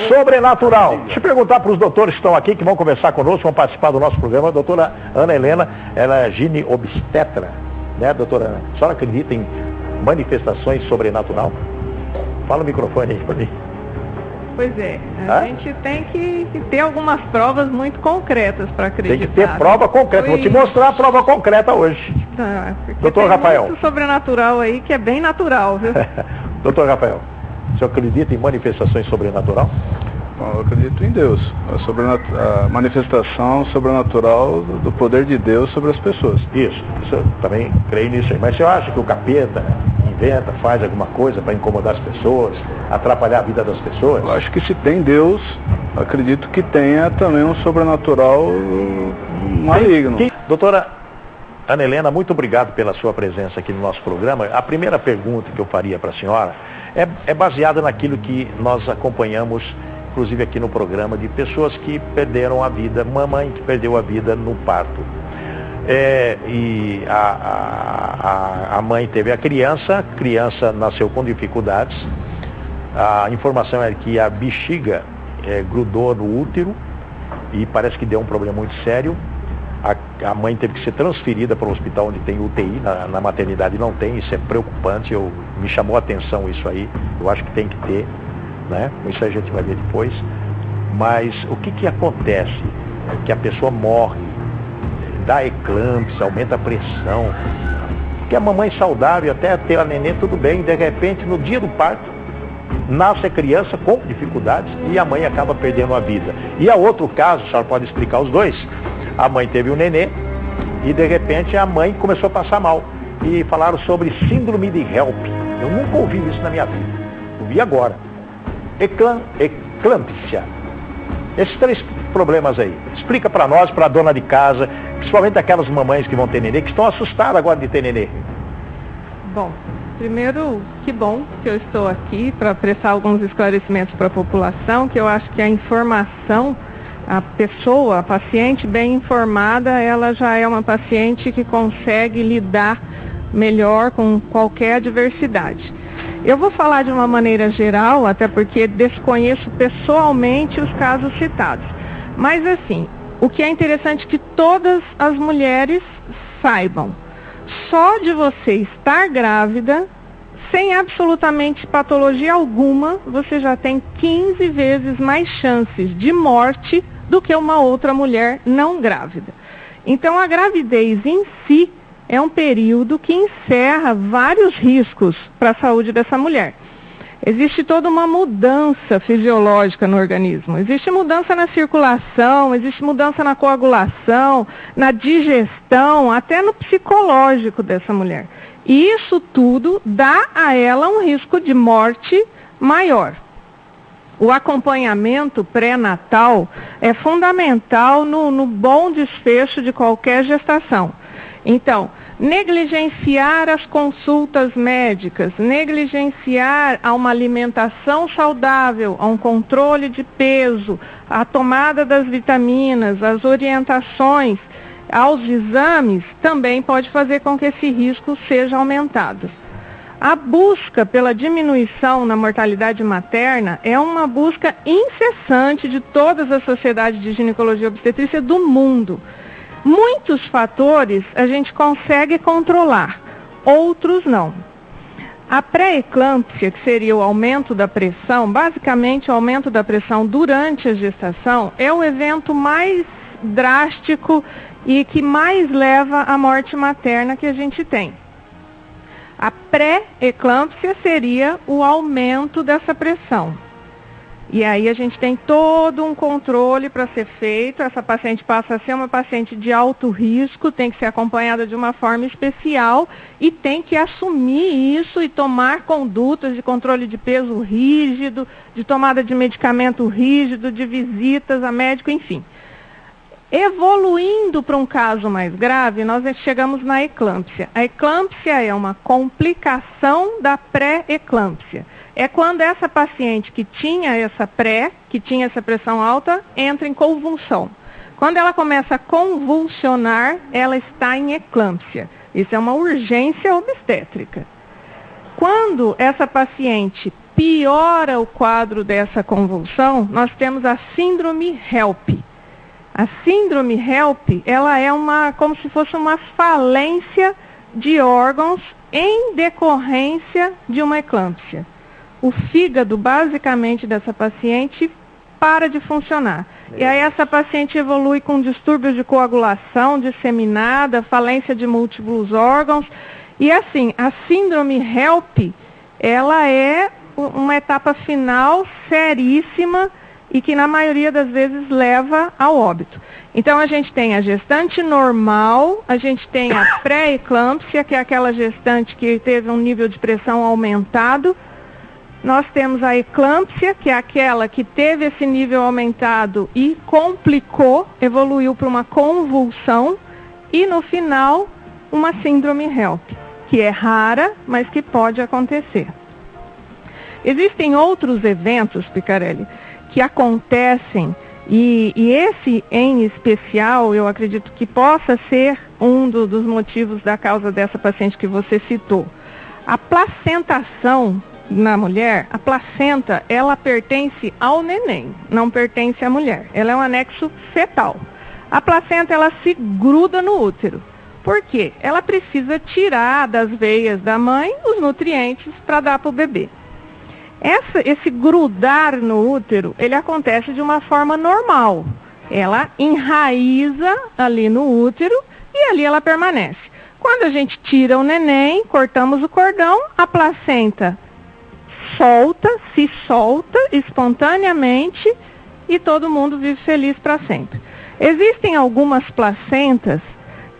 Sobrenatural. Deixa eu perguntar para os doutores que estão aqui, que vão conversar conosco, vão participar do nosso programa. A doutora Ana Helena, ela é gineobstetra, né, doutora Ana? A senhora acredita em manifestações sobrenatural? Fala o microfone aí para mim. Pois é, a gente tem que ter algumas provas muito concretas para acreditar. Tem que ter prova concreta. Vou te mostrar a prova concreta hoje. Tá, doutor Rafael. Muito sobrenatural aí, que é bem natural, viu? Doutor Rafael, o senhor acredita em manifestações sobrenatural? Bom, eu acredito em Deus. A manifestação sobrenatural do poder de Deus sobre as pessoas. Isso, eu também creio nisso aí. Mas você acha que o capeta inventa, faz alguma coisa para incomodar as pessoas, atrapalhar a vida das pessoas? Eu acho que se tem Deus, acredito que tenha também um sobrenatural maligno. Doutora Ana Helena, muito obrigado pela sua presença aqui no nosso programa. A primeira pergunta que eu faria para a senhora é baseada naquilo que nós acompanhamos, inclusive aqui no programa, de pessoas que perderam a vida, mamãe que perdeu a vida no parto. E a mãe teve a criança nasceu com dificuldades. A informação é que a bexiga grudou no útero e parece que deu um problema muito sério. A mãe teve que ser transferida para o hospital onde tem UTI, na maternidade não tem, isso é preocupante, me chamou a atenção isso aí, eu acho que tem que ter, né? Isso a gente vai ver depois. Mas o que acontece? Que a pessoa morre, dá eclâmpsia, aumenta a pressão, que a mamãe saudável, até ter a neném tudo bem, de repente no dia do parto, nasce a criança com dificuldades e a mãe acaba perdendo a vida. E há outro caso, a senhora pode explicar os dois, a mãe teve um nenê e de repente a mãe começou a passar mal. E falaram sobre síndrome de HELP. Eu nunca ouvi isso na minha vida. Ouvi agora. Eclâmpsia. Esses três problemas aí. Explica para nós, para a dona de casa, principalmente aquelas mamães que vão ter nenê, que estão assustadas agora de ter nenê. Bom, primeiro, que bom que eu estou aqui para prestar alguns esclarecimentos para a população, que eu acho que a informação, a pessoa, a paciente bem informada, ela já é uma paciente que consegue lidar melhor com qualquer adversidade. Eu vou falar de uma maneira geral, até porque desconheço pessoalmente os casos citados. Mas assim, o que é interessante é que todas as mulheres saibam, só de você estar grávida, sem absolutamente patologia alguma, você já tem 15 vezes mais chances de morte do que uma outra mulher não grávida. Então a gravidez em si é um período que encerra vários riscos para a saúde dessa mulher. Existe toda uma mudança fisiológica no organismo. Existe mudança na circulação, existe mudança na coagulação, na digestão, até no psicológico dessa mulher. E isso tudo dá a ela um risco de morte maior. O acompanhamento pré-natal é fundamental no bom desfecho de qualquer gestação. Então, negligenciar as consultas médicas, negligenciar a uma alimentação saudável, a um controle de peso, a tomada das vitaminas, as orientações aos exames, também pode fazer com que esse risco seja aumentado. A busca pela diminuição na mortalidade materna é uma busca incessante de todas as sociedades de ginecologia e obstetrícia do mundo. Muitos fatores a gente consegue controlar, outros não. A pré-eclâmpsia, que seria o aumento da pressão, basicamente o aumento da pressão durante a gestação, é o evento mais drástico e que mais leva à morte materna que a gente tem. A pré-eclâmpsia seria o aumento dessa pressão. E aí a gente tem todo um controle para ser feito. Essa paciente passa a ser uma paciente de alto risco, tem que ser acompanhada de uma forma especial e tem que assumir isso e tomar condutas de controle de peso rígido, de tomada de medicamento rígido, de visitas a médico, enfim. Evoluindo para um caso mais grave, nós chegamos na eclâmpsia. A eclâmpsia é uma complicação da pré-eclâmpsia. É quando essa paciente que tinha essa pressão alta, entra em convulsão. Quando ela começa a convulsionar, ela está em eclâmpsia. Isso é uma urgência obstétrica. Quando essa paciente piora o quadro dessa convulsão, nós temos a síndrome HELP. A síndrome HELP, ela é como se fosse uma falência de órgãos em decorrência de uma eclâmpsia. O fígado, basicamente, dessa paciente para de funcionar. E aí essa paciente evolui com distúrbios de coagulação disseminada, falência de múltiplos órgãos. E assim, a síndrome HELP, ela é uma etapa final seríssima e que na maioria das vezes leva ao óbito. Então a gente tem a gestante normal, a gente tem a pré-eclâmpsia, que é aquela gestante que teve um nível de pressão aumentado. Nós temos a eclâmpsia, que é aquela que teve esse nível aumentado e complicou, evoluiu para uma convulsão. E no final, uma síndrome HELP, que é rara, mas que pode acontecer. Existem outros eventos, Picarelli, que acontecem, e esse em especial, eu acredito que possa ser um dos motivos da causa dessa paciente que você citou. A placentação na mulher, a placenta, ela pertence ao neném, não pertence à mulher. Ela é um anexo fetal. A placenta, ela se gruda no útero. Por quê? Ela precisa tirar das veias da mãe os nutrientes para dar para o bebê. Esse grudar no útero, ele acontece de uma forma normal. Ela enraiza ali no útero e ali ela permanece. Quando a gente tira o neném, cortamos o cordão, a placenta se solta espontaneamente e todo mundo vive feliz para sempre. Existem algumas placentas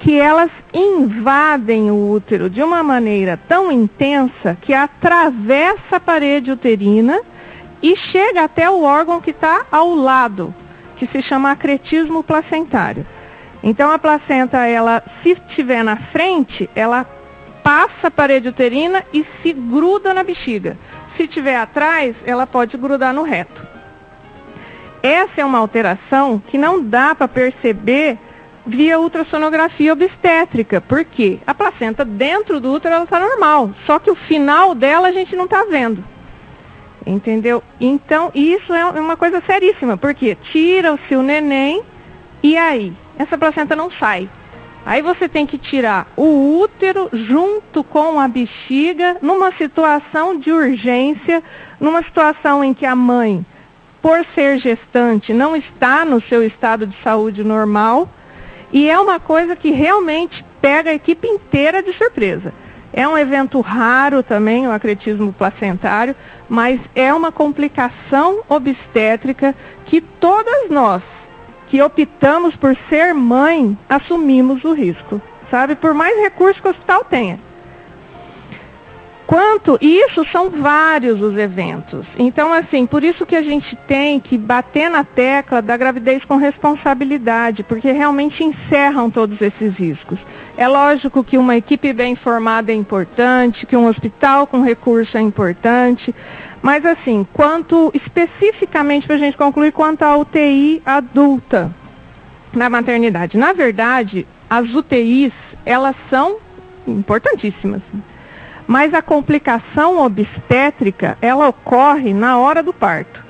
que elas invadem o útero de uma maneira tão intensa que atravessa a parede uterina e chega até o órgão que está ao lado, que se chama acretismo placentário. Então a placenta, ela, se estiver na frente, ela passa a parede uterina e se gruda na bexiga. Se estiver atrás, ela pode grudar no reto. Essa é uma alteração que não dá para perceber via ultrassonografia obstétrica. Por quê? A placenta dentro do útero ela está normal, só que o final dela a gente não está vendo. Entendeu? Então, isso é uma coisa seríssima, porque tira-se o neném e aí, essa placenta não sai. Aí você tem que tirar o útero junto com a bexiga numa situação de urgência, numa situação em que a mãe, por ser gestante, não está no seu estado de saúde normal. E é uma coisa que realmente pega a equipe inteira de surpresa. É um evento raro também, o acretismo placentário, mas é uma complicação obstétrica que todas nós que optamos por ser mãe, assumimos o risco, sabe? Por mais recursos que o hospital tenha. Isso são vários os eventos. Então, assim, por isso que a gente tem que bater na tecla da gravidez com responsabilidade, porque realmente encerram todos esses riscos. É lógico que uma equipe bem formada é importante, que um hospital com recurso é importante, mas assim, especificamente para a gente concluir, quanto à UTI adulta na maternidade. Na verdade, as UTIs, elas são importantíssimas. Mas a complicação obstétrica, ela ocorre na hora do parto.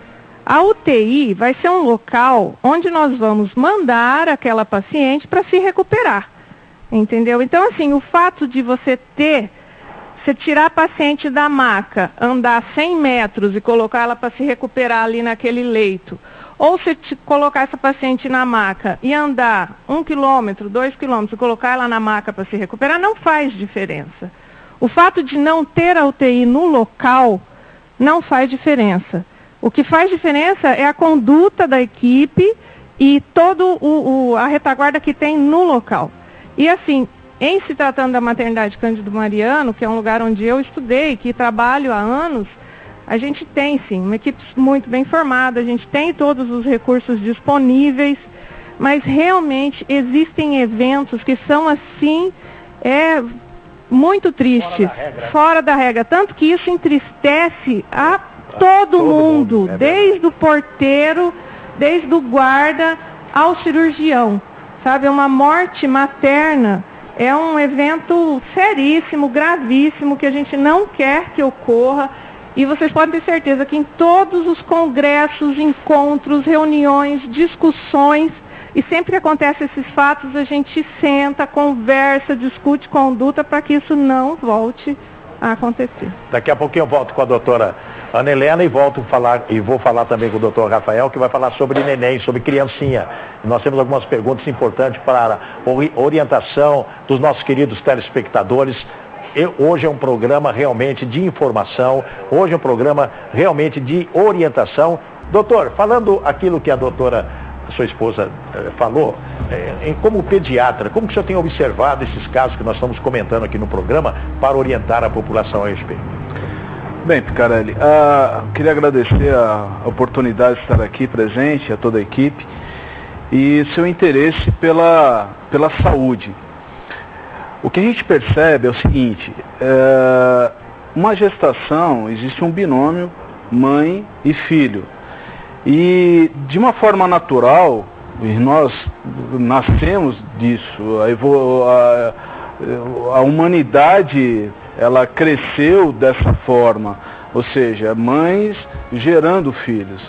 A UTI vai ser um local onde nós vamos mandar aquela paciente para se recuperar. Entendeu? Então, assim, o fato de você tirar a paciente da maca, andar 100 metros e colocar ela para se recuperar ali naquele leito, ou se colocar essa paciente na maca e andar 1 quilômetro, 2 quilômetros e colocar ela na maca para se recuperar, não faz diferença. O fato de não ter a UTI no local não faz diferença. O que faz diferença é a conduta da equipe e toda a retaguarda que tem no local. E assim, em se tratando da maternidade Cândido Mariano, que é um lugar onde eu estudei, que trabalho há anos, a gente tem sim uma equipe muito bem formada, a gente tem todos os recursos disponíveis, mas realmente existem eventos que são assim, muito tristes, fora da regra, tanto que isso entristece a todo mundo, desde o porteiro, desde o guarda ao cirurgião, sabe? Uma morte materna é um evento seríssimo, gravíssimo, que a gente não quer que ocorra. E vocês podem ter certeza que em todos os congressos, encontros, reuniões, discussões, e sempre que acontecem esses fatos, a gente senta, conversa, discute conduta para que isso não volte a acontecer. Daqui a pouquinho eu volto com a doutora Ana Helena e vou falar também com o doutor Rafael, que vai falar sobre neném, sobre criancinha. Nós temos algumas perguntas importantes para a orientação dos nossos queridos telespectadores. Hoje é um programa realmente de informação, hoje é um programa realmente de orientação. Doutor, falando aquilo que a doutora, sua esposa, falou, como pediatra, como que o senhor tem observado esses casos que nós estamos comentando aqui no programa para orientar a população a respeito? Bem, Picarelli, queria agradecer a oportunidade de estar aqui presente, a toda a equipe, e seu interesse pela saúde. O que a gente percebe é o seguinte, uma gestação, existe um binômio mãe e filho. E de uma forma natural, nós nascemos disso, a humanidade ela cresceu dessa forma, ou seja, mães gerando filhos.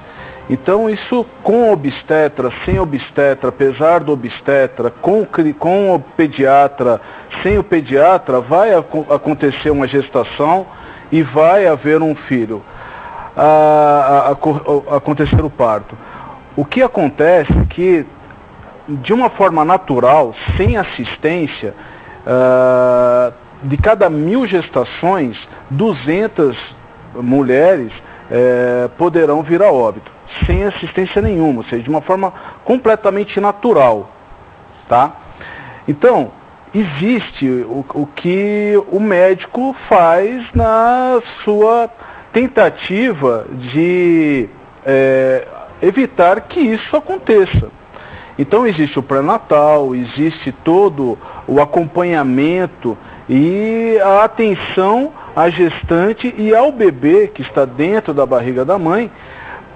Então isso com obstetra, sem obstetra, apesar do obstetra, com o pediatra, sem o pediatra, vai acontecer uma gestação e vai haver um filho, acontecer o parto. O que acontece é que, de uma forma natural, sem assistência, de cada 1000 gestações, 200 mulheres poderão vir a óbito, sem assistência nenhuma, ou seja, de uma forma completamente natural, tá? Então, existe o que o médico faz na sua tentativa de evitar que isso aconteça. Então existe o pré-natal, existe todo o acompanhamento e a atenção à gestante e ao bebê que está dentro da barriga da mãe,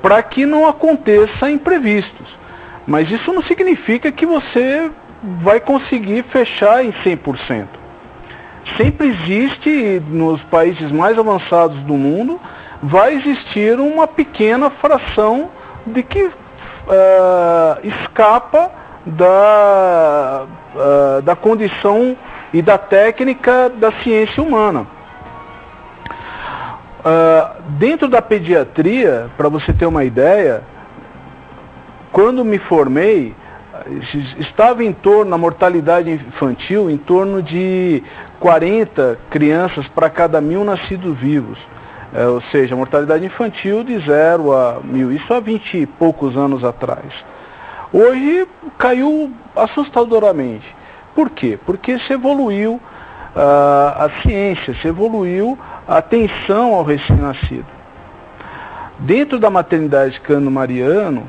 para que não aconteça imprevistos. Mas isso não significa que você vai conseguir fechar em 100%. Sempre existe, nos países mais avançados do mundo, vai existir uma pequena fração de que escapa da condição e da técnica da ciência humana. Dentro da pediatria, para você ter uma ideia, quando me formei, estava em torno, na mortalidade infantil, em torno de 40 crianças para cada 1000 nascidos vivos. Ou seja, a mortalidade infantil de 0 a 1000, isso há 20 e poucos anos atrás. Hoje caiu assustadoramente. Por quê? Porque se evoluiu a ciência, se evoluiu a atenção ao recém-nascido. Dentro da maternidade Cândido Mariano,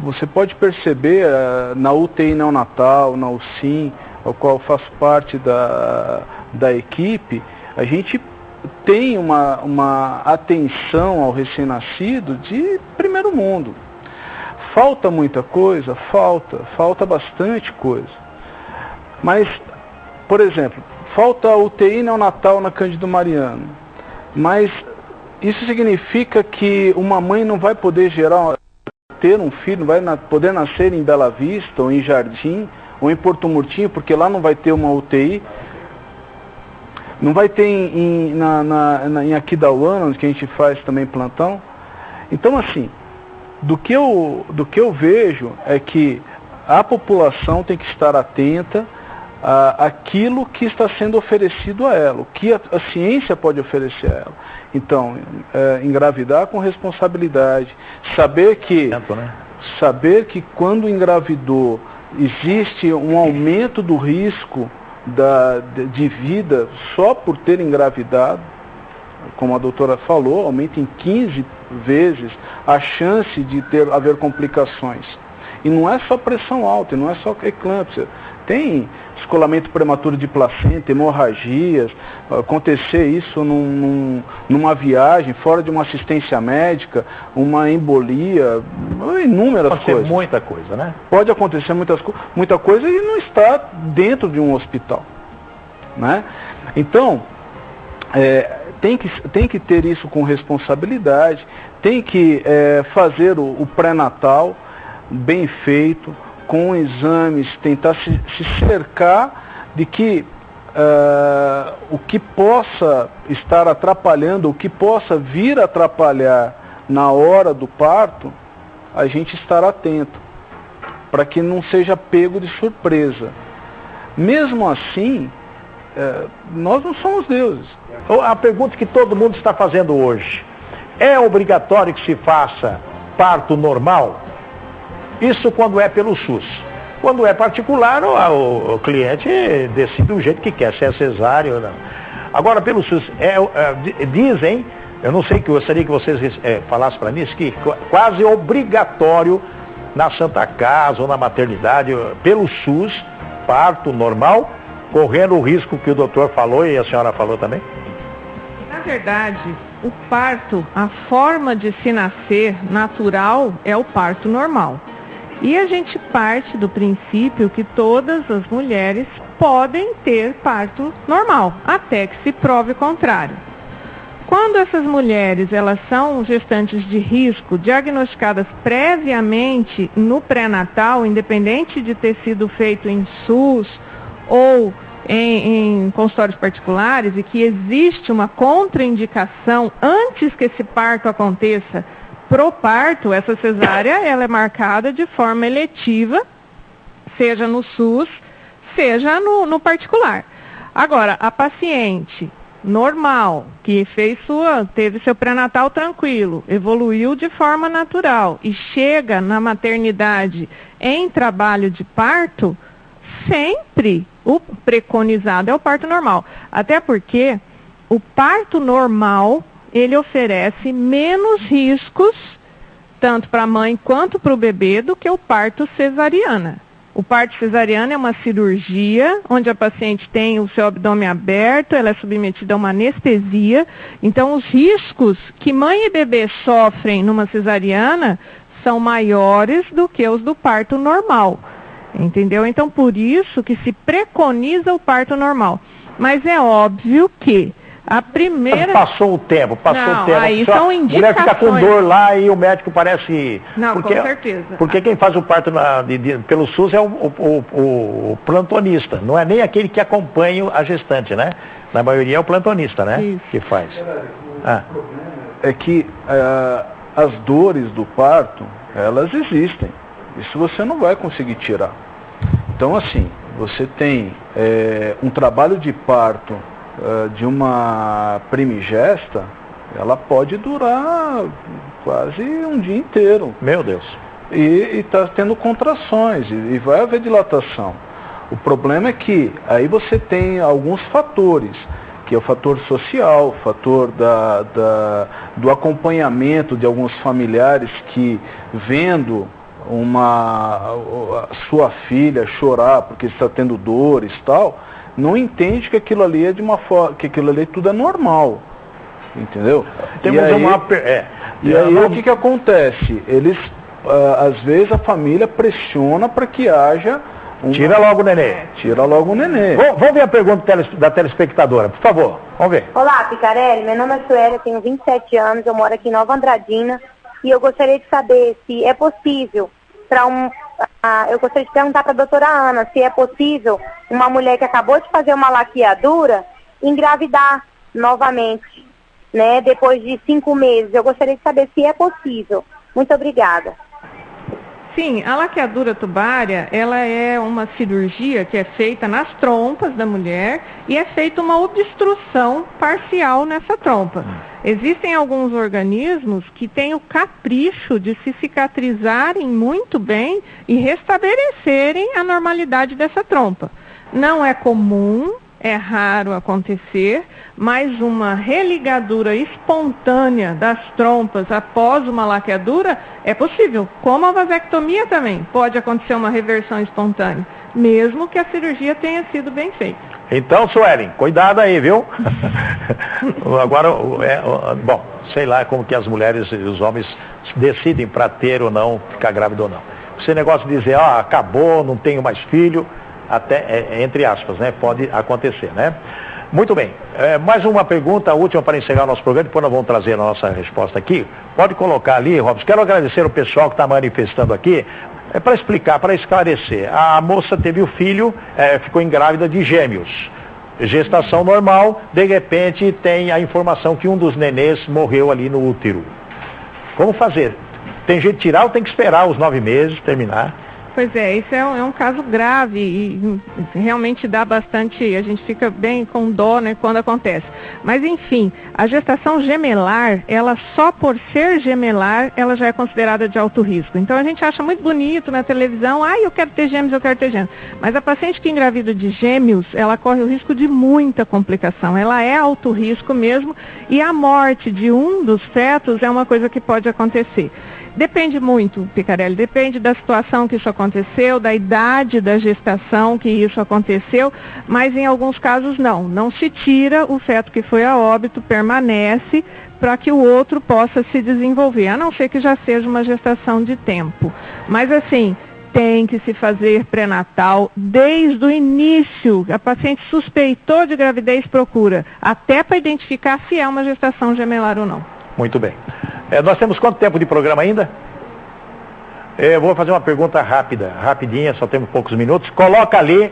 você pode perceber na UTI neonatal, na UCIM, ao qual faço parte da equipe, a gente tem uma atenção ao recém-nascido de primeiro mundo. Falta muita coisa? Falta bastante coisa. Mas, por exemplo, falta UTI neonatal na Cândido Mariano. Mas isso significa que uma mãe não vai poder ter um filho, não vai poder nascer em Bela Vista, ou em Jardim, ou em Porto Murtinho, porque lá não vai ter uma UTI. Não vai ter em Aquidauana, onde a gente faz também plantão. Então, assim, do que eu vejo é que a população tem que estar atenta àquilo que está sendo oferecido a ela, o que a ciência pode oferecer a ela. Então, engravidar com responsabilidade, saber que quando engravidou existe um aumento do risco de vida só por ter engravidado, como a doutora falou, aumenta em 15 vezes a chance de haver complicações. E não é só pressão alta, não é só eclâmpsia. Tem descolamento prematuro de placenta, hemorragias, acontecer isso numa viagem, fora de uma assistência médica, uma embolia, inúmeras coisas. Pode acontecer muita coisa, né? Pode acontecer muita coisa e não está dentro de um hospital, né? Então, tem que ter isso com responsabilidade, tem que fazer o pré-natal bem feito, com exames, tentar se cercar de que o que possa estar atrapalhando, o que possa vir a atrapalhar na hora do parto, a gente estar atento, para que não seja pego de surpresa. Mesmo assim, nós não somos deuses. A pergunta que todo mundo está fazendo hoje: é obrigatório que se faça parto normal? Isso quando é pelo SUS. Quando é particular, o cliente decide do jeito que quer, se é cesáreo ou não. Agora, pelo SUS, dizem, eu não sei, que gostaria que vocês falassem para mim, que quase obrigatório na Santa Casa ou na maternidade, pelo SUS, parto normal, correndo o risco que o doutor falou e a senhora falou também? Na verdade, o parto, a forma de se nascer natural é o parto normal. E a gente parte do princípio que todas as mulheres podem ter parto normal, até que se prove o contrário. Quando essas mulheres elas são gestantes de risco, diagnosticadas previamente no pré-natal, independente de ter sido feito em SUS ou em consultórios particulares, e que existe uma contraindicação antes que esse parto aconteça, pro parto, essa cesárea ela é marcada de forma eletiva, seja no SUS, seja no particular. Agora, a paciente normal, que teve seu pré-natal tranquilo, evoluiu de forma natural e chega na maternidade em trabalho de parto, sempre o preconizado é o parto normal. Até porque o parto normal, ele oferece menos riscos, tanto para a mãe quanto para o bebê, do que o parto cesariana. O parto cesariano é uma cirurgia onde a paciente tem o seu abdômen aberto, ela é submetida a uma anestesia. Então, os riscos que mãe e bebê sofrem numa cesariana são maiores do que os do parto normal. Entendeu? Então, por isso que se preconiza o parto normal. Mas é óbvio que a primeira... Passou o tempo. Aí são indicações. A mulher fica com dor lá e o médico parece... Não, com certeza. Porque quem faz o parto pelo SUS é o plantonista, não é nem aquele que acompanha a gestante, né? Na maioria é o plantonista, né? Isso. Que faz. É que as dores do parto, elas existem. Isso você não vai conseguir tirar. Então, assim, você tem um trabalho de parto de uma primigesta, ela pode durar quase um dia inteiro. Meu Deus. E está tendo contrações, e vai haver dilatação. O problema é que aí você tem alguns fatores, que é o fator social, o fator do acompanhamento de alguns familiares que, vendo sua filha chorar porque está tendo dores e tal, não entende que aquilo ali é que aquilo ali tudo é normal, entendeu? Temos e aí o que acontece? Eles, às vezes a família pressiona para que haja Tira logo o nenê. Tira logo o nenê. Vamos ver a pergunta da telespectadora, por favor. Vamos ver. Olá, Picarelli. Meu nome é Suélia, tenho 27 anos, eu moro aqui em Nova Andradina e eu gostaria de saber se é possível eu gostaria de perguntar para a doutora Ana se é possível uma mulher que acabou de fazer uma laqueadura engravidar novamente, né, depois de 5 meses. Eu gostaria de saber se é possível. Muito obrigada. Sim, a laqueadura tubária, ela é uma cirurgia que é feita nas trompas da mulher e é feita uma obstrução parcial nessa trompa. Existem alguns organismos que têm o capricho de se cicatrizarem muito bem e restabelecerem a normalidade dessa trompa. Não é comum, é raro acontecer, mas uma religadura espontânea das trompas após uma laqueadura é possível. Como a vasectomia também, pode acontecer uma reversão espontânea, mesmo que a cirurgia tenha sido bem feita. Então, Suelen, cuidado aí, viu? Agora, bom, sei lá como que as mulheres e os homens decidem para ter ou não, ficar grávida ou não. Esse negócio de dizer, acabou, não tenho mais filho, até, entre aspas, né? Pode acontecer, né? Muito bem. Mais uma pergunta, a última para encerrar o nosso programa, depois nós vamos trazer a nossa resposta aqui. Pode colocar ali, Robson. Quero agradecer o pessoal que está manifestando aqui. Para explicar, para esclarecer. A moça teve o filho, ficou grávida de gêmeos. Gestação normal, de repente tem a informação que um dos nenês morreu ali no útero. Como fazer? Tem jeito de tirar ou tem que esperar os 9 meses terminar? Pois é, isso é um caso grave e realmente dá bastante, a gente fica bem com dó, né, quando acontece. Mas enfim, a gestação gemelar, ela só por ser gemelar, ela já é considerada de alto risco. Então a gente acha muito bonito na televisão, eu quero ter gêmeos, eu quero ter gêmeos. Mas a paciente que engravida de gêmeos, ela corre o risco de muita complicação. Ela é alto risco mesmo e a morte de um dos fetos é uma coisa que pode acontecer. Depende muito, Picarelli, depende da situação que isso aconteceu, da idade da gestação que isso aconteceu, mas em alguns casos não se tira o feto que foi a óbito, permanece para que o outro possa se desenvolver, a não ser que já seja uma gestação de tempo. Mas assim, tem que se fazer pré-natal desde o início. A paciente suspeitou de gravidez, procura, até para identificar se é uma gestação gemelar ou não. Muito bem. Nós temos quanto tempo de programa ainda? Eu vou fazer uma pergunta rápida, rapidinha, só temos poucos minutos. Coloca ali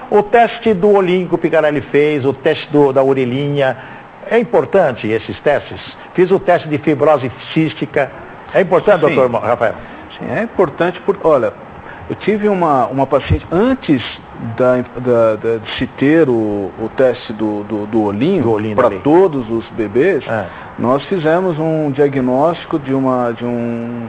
o teste do olhinho que o Picarelli fez, o teste da orelhinha. É importante esses testes? Fiz o teste de fibrose cística. É importante, Sim. doutor Rafael? Sim, é importante porque, olha, eu tive uma paciente, antes de se ter o teste do olhinho para todos os bebês, nós fizemos um diagnóstico de um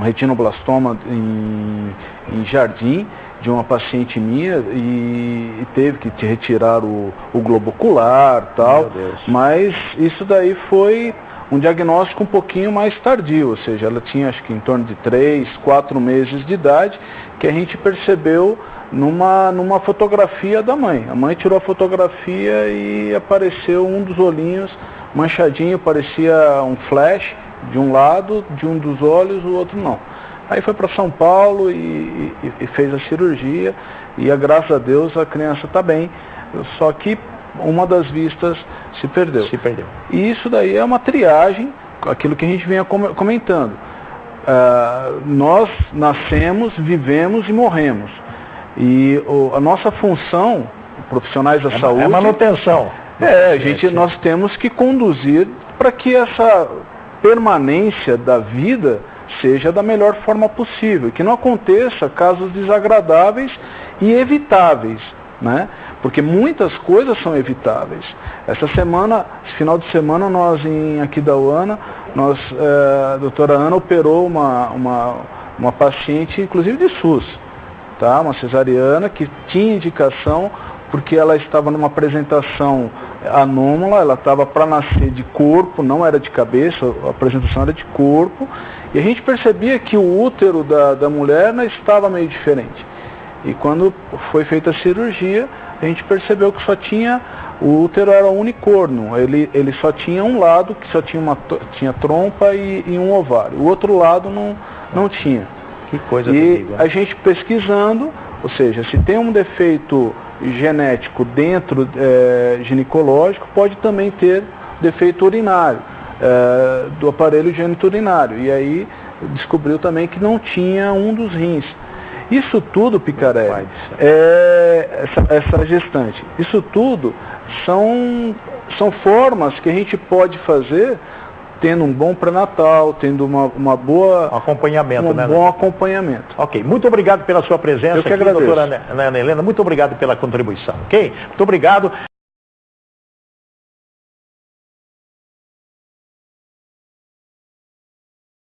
retinoblastoma em Jardim, de uma paciente minha, e teve que retirar o globo ocular e tal, mas isso daí foi um diagnóstico um pouquinho mais tardio, ou seja, ela tinha acho que em torno de 3, 4 meses de idade, que a gente percebeu numa fotografia da mãe. A mãe tirou a fotografia e apareceu um dos olhinhos manchadinho, parecia um flash de um lado, de um dos olhos, o outro não. Aí foi para São Paulo e fez a cirurgia e, graças a Deus, a criança está bem, só que uma das vistas se perdeu. E isso daí é uma triagem, aquilo que a gente vinha comentando. Nós nascemos, vivemos e morremos. E a nossa função, profissionais da saúde... É manutenção. Nós temos que conduzir para que essa permanência da vida seja da melhor forma possível, que não aconteça casos desagradáveis e evitáveis, né? Porque muitas coisas são evitáveis. Esse final de semana, nós em Aquidauana, a doutora Ana operou uma paciente, inclusive de SUS, tá? Uma cesariana que tinha indicação porque ela estava numa apresentação anômala, ela estava para nascer de corpo, não era de cabeça, a apresentação era de corpo, e a gente percebia que o útero da mulher estava meio diferente. E quando foi feita a cirurgia, a gente percebeu que o útero era unicorno, ele só tinha um lado, que só tinha trompa e um ovário, o outro lado não tinha. Que coisa terrível. A gente pesquisando, ou seja, se tem um defeito genético dentro ginecológico, pode também ter defeito urinário, do aparelho geniturinário, e aí descobriu também que não tinha um dos rins. Isso tudo, Picarelli, essa gestante, isso tudo são formas que a gente pode fazer tendo um bom pré-natal, tendo uma boa... acompanhamento, um bom acompanhamento. Ok, muito obrigado pela sua presença. Eu que agradeço. Doutora Ana Helena, muito obrigado pela contribuição, ok? Muito obrigado.